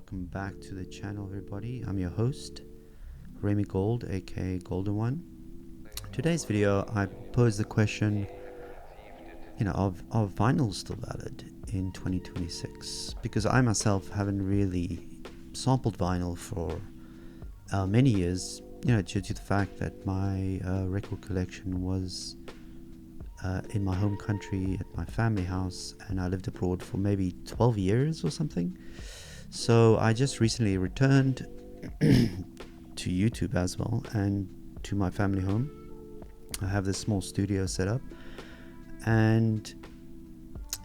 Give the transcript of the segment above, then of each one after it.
welcome back to the channel, everybody. I'm your host, Remy Gold, aka Golden One. Today's video, I posed the question, are vinyls still valid in 2026? Because I myself haven't really sampled vinyl for many years, due to the fact that my record collection was in my home country at my family house, and I lived abroad for maybe 12 years or something. So I just recently returned to YouTube as well, and to my family home. I have this small studio set up, and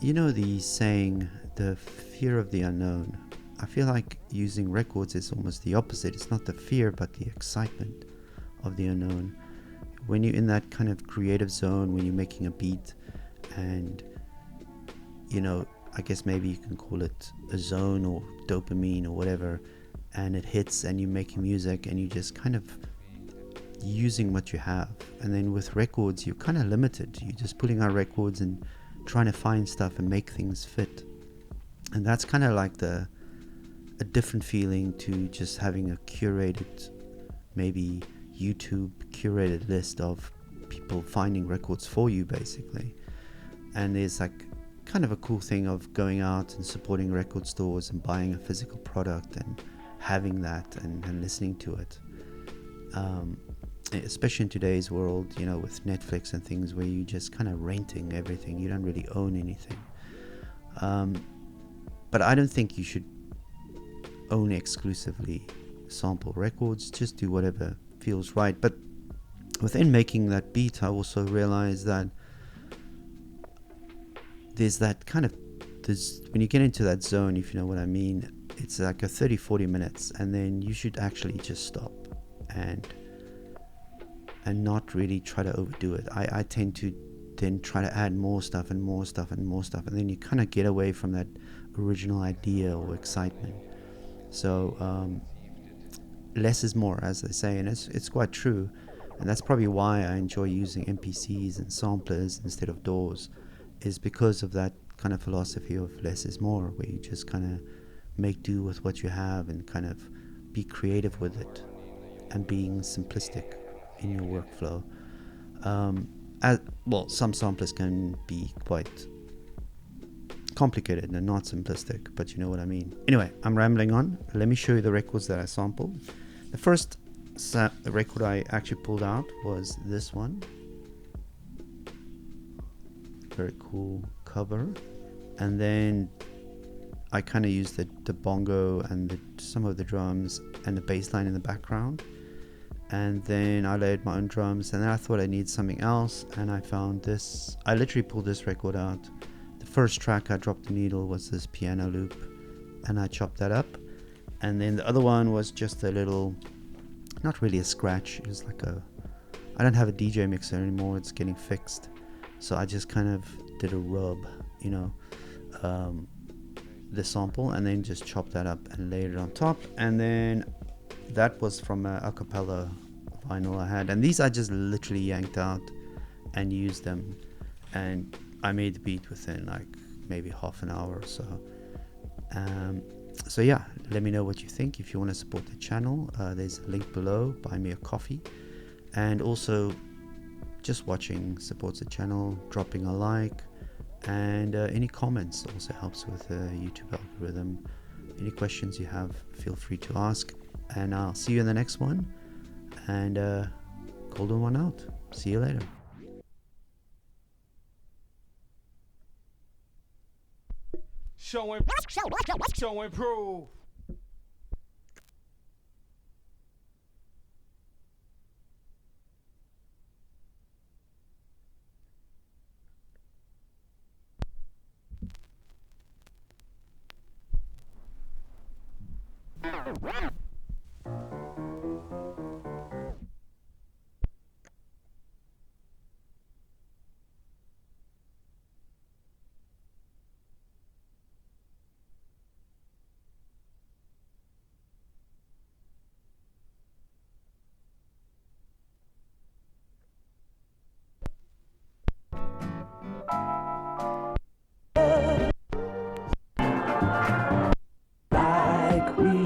the saying, the fear of the unknown. I feel like using records is almost the opposite. It's not the fear, but the excitement of the unknown. When you're in that kind of creative zone, when you're making a beat, and I guess maybe you can call it a zone or dopamine or whatever, and it hits and you're making music and you're just kind of using what you have. And then with records, you're kind of limited. You're just putting out records and trying to find stuff and make things fit. And that's kind of like a different feeling to just having a curated, maybe YouTube curated list of people finding records for you, basically. And there's like kind of a cool thing of going out and supporting record stores and buying a physical product and having that and listening to it, especially in today's world, with Netflix and things, where you just kind of renting everything. You don't really own anything. But I don't think you should only exclusively sample records. Just do whatever feels right. But within making that beat, I also realized that there's that kind of, when you get into that zone, if you know what I mean, it's like a 30-40 minutes, and then you should actually just stop and not really try to overdo it. I tend to then try to add more stuff and more stuff and more stuff, and then you kind of get away from that original idea or excitement. So less is more, as they say, and it's quite true. And that's probably why I enjoy using MPCs and samplers instead of DAWs, is because of that kind of philosophy of less is more, where you just kind of make do with what you have and kind of be creative with it and being simplistic in your workflow. Some samplers can be quite complicated and not simplistic, but you know what I mean. Anyway, I'm rambling on. Let me show you the records that I sampled. The first record I actually pulled out was this one. Very cool cover. And then I kind of used the bongo and some of the drums and the bass line in the background. And then I layered my own drums, and then I thought I needed something else, and I found this. I literally pulled this record out. The first track I dropped the needle was this piano loop, and I chopped that up. And then the other one was just a little, not really a scratch, it was like I don't have a DJ mixer anymore, it's getting fixed. So I just kind of did a rub, the sample, and then just chopped that up and layered it on top. And then that was from a acapella vinyl I had, and these I just literally yanked out and used them, and I made the beat within like maybe half an hour or so. So yeah, let me know what you think. If you want to support the channel, there's a link below. Buy me a coffee. And also, just watching supports the channel. Dropping a like, and any comments also helps with the YouTube algorithm. Any questions you have, feel free to ask, and I'll see you in the next one. And Golden One out. See you later. Show and prove. Like we